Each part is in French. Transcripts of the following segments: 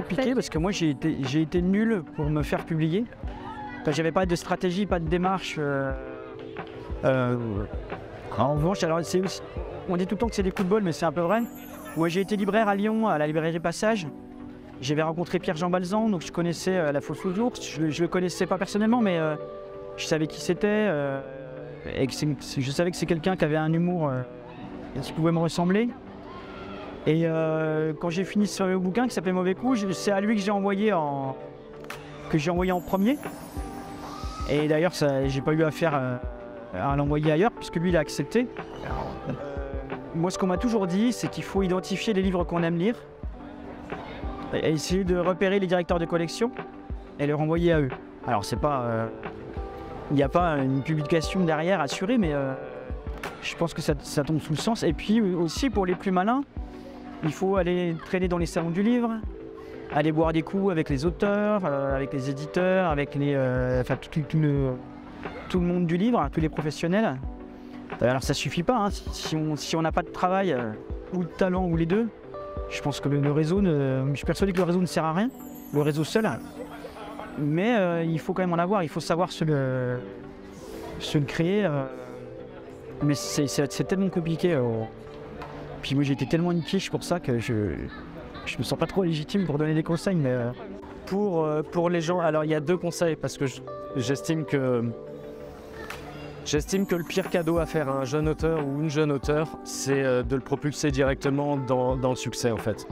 compliqué parce que moi j'ai été nul pour me faire publier. J'avais pas de stratégie, pas de démarche. En revanche, alors on dit tout le temps que c'est des coups de bol, mais c'est un peu vrai. Moi j'ai été libraire à Lyon, à la librairie Passage. J'avais rencontré Pierre-Jean Balzan, donc je connaissais la Fosse aux Ours. Je le connaissais pas personnellement, mais je savais qui c'était. Et je savais que c'est quelqu'un qui avait un humour qui pouvait me ressembler. Et quand j'ai fini ce bouquin qui s'appelait Mauvais Coup, c'est à lui que j'ai envoyé en premier. Et d'ailleurs, j'ai pas eu affaire à l'envoyer ailleurs, puisque lui, il a accepté. Moi, ce qu'on m'a toujours dit, c'est qu'il faut identifier les livres qu'on aime lire, et essayer de repérer les directeurs de collection et les renvoyer à eux. Alors, c'est pas... il n'y a pas une publication derrière assurée, mais je pense que ça tombe sous le sens. Et puis aussi, pour les plus malins, il faut aller traîner dans les salons du livre, aller boire des coups avec les auteurs, avec les éditeurs, avec enfin, tout le monde du livre, tous les professionnels. Alors ça suffit pas, hein. Si on n'a pas de travail, ou de talent, ou les deux, je pense que le réseau, je suis persuadé que le réseau ne sert à rien, le réseau seul. Mais il faut quand même en avoir, il faut savoir se le créer. Mais c'est tellement compliqué. Puis moi j'ai été tellement une quiche pour ça que je me sens pas trop légitime pour donner des conseils. Mais pour les gens, alors il y a deux conseils parce que j'estime que le pire cadeau à faire à un jeune auteur ou une jeune auteure, c'est de le propulser directement dans le succès en fait.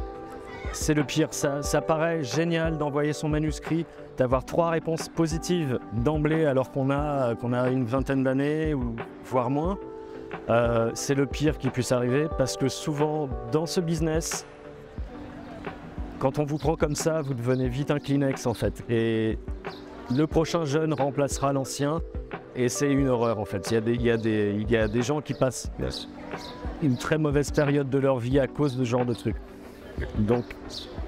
C'est le pire, ça paraît génial d'envoyer son manuscrit, d'avoir 3 réponses positives d'emblée alors qu'on a une vingtaine d'années ou voire moins. C'est le pire qui puisse arriver parce que souvent dans ce business, quand on vous prend comme ça, vous devenez vite un Kleenex en fait. Et le prochain jeune remplacera l'ancien et c'est une horreur en fait. Il y a des gens qui passent une très mauvaise période de leur vie à cause de ce genre de trucs. Donc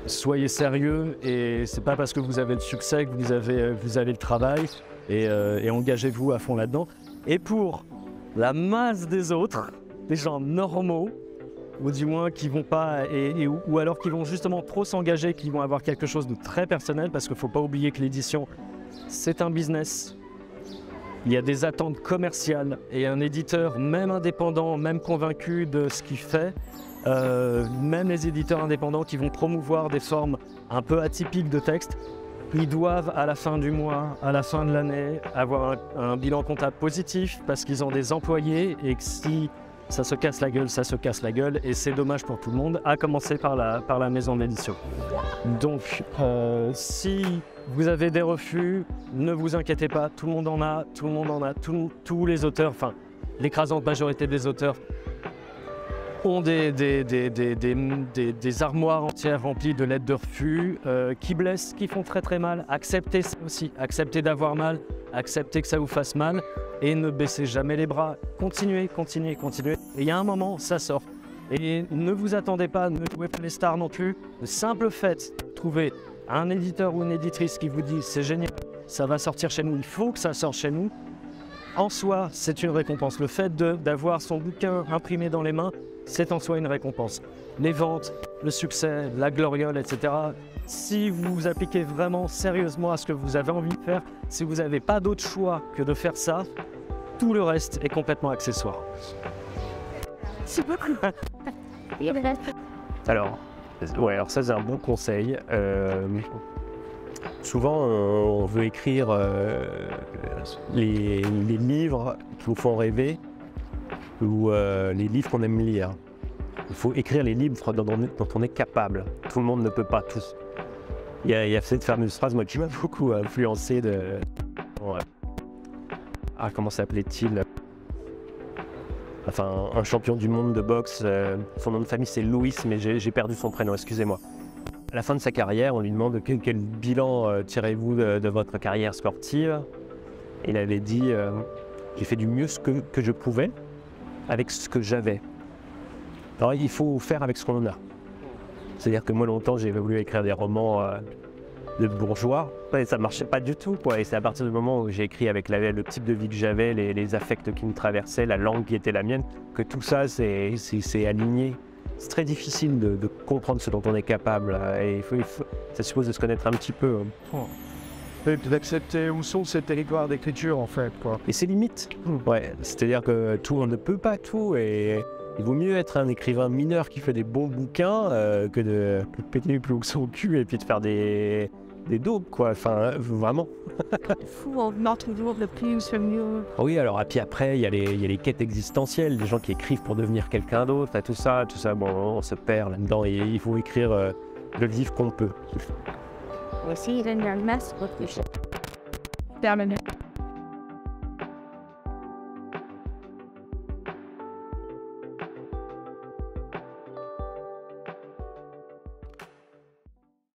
soyez sérieux et c'est pas parce que vous avez le succès que vous avez le travail et engagez-vous à fond là-dedans. Et pour la masse des autres, des gens normaux, ou du moins qui vont pas, ou alors qui vont justement trop s'engager, qui vont avoir quelque chose de très personnel, parce qu'il ne faut pas oublier que l'édition, c'est un business. Il y a des attentes commerciales et un éditeur, même indépendant, même convaincu de ce qu'il fait, même les éditeurs indépendants qui vont promouvoir des formes un peu atypiques de texte, ils doivent à la fin du mois, à la fin de l'année, avoir un bilan comptable positif parce qu'ils ont des employés et que si ça se casse la gueule, ça se casse la gueule et c'est dommage pour tout le monde, à commencer par la maison d'édition. Donc, si vous avez des refus, ne vous inquiétez pas, tout le monde en a, tous les auteurs, enfin l'écrasante majorité des auteurs ont des armoires entières remplies de lettres de refus qui blessent, qui font très très mal. Acceptez ça aussi, acceptez d'avoir mal, acceptez que ça vous fasse mal et ne baissez jamais les bras. Continuez. Et il y a un moment, ça sort. Et ne vous attendez pas, ne jouez pas les stars non plus. Le simple fait de trouver un éditeur ou une éditrice qui vous dit c'est génial, ça va sortir chez nous, il faut que ça sorte chez nous. En soi, c'est une récompense. Le fait d'avoir son bouquin imprimé dans les mains, c'est en soi une récompense. Les ventes, le succès, la gloriole, etc. Si vous vous appliquez vraiment sérieusement à ce que vous avez envie de faire, si vous n'avez pas d'autre choix que de faire ça, tout le reste est complètement accessoire. C'est beaucoup. Alors ça c'est un bon conseil. Souvent on veut écrire les livres qui nous font rêver ou les livres qu'on aime lire. Il faut écrire les livres dont on est capable. Tout le monde ne peut pas tous. Il y a cette fameuse phrase moi, qui m'a beaucoup influencé de... comment s'appelait-il? Enfin, un champion du monde de boxe. Son nom de famille c'est Louis, mais j'ai perdu son prénom, excusez-moi. À la fin de sa carrière, on lui demande quel bilan tirez-vous de votre carrière sportive. Et il avait dit j'ai fait du mieux que je pouvais avec ce que j'avais. Alors il faut faire avec ce qu'on a. C'est-à-dire que moi longtemps j'ai voulu écrire des romans de bourgeois, et ça marchait pas du tout quoi. Et c'est à partir du moment où j'ai écrit avec le type de vie que j'avais, les affects qui me traversaient, la langue qui était la mienne, que tout ça c'est aligné. c'est très difficile de comprendre ce dont on est capable. Et ça suppose de se connaître un petit peu. Et d'accepter où sont ces territoires d'écriture en fait, quoi. Et ses limites. Ouais, c'est-à-dire que on ne peut pas tout et il vaut mieux être un écrivain mineur qui fait des bons bouquins que de péter les plombs au cul et puis de faire des daubes, quoi. Enfin, vraiment. Fou, on a toujours le plus mieux. Oui, alors et puis après, il y a les quêtes existentielles, des gens qui écrivent pour devenir quelqu'un d'autre, tout ça, bon, on se perd là-dedans et il faut écrire le livre qu'on peut. Aussi, il y a une masse de terminé.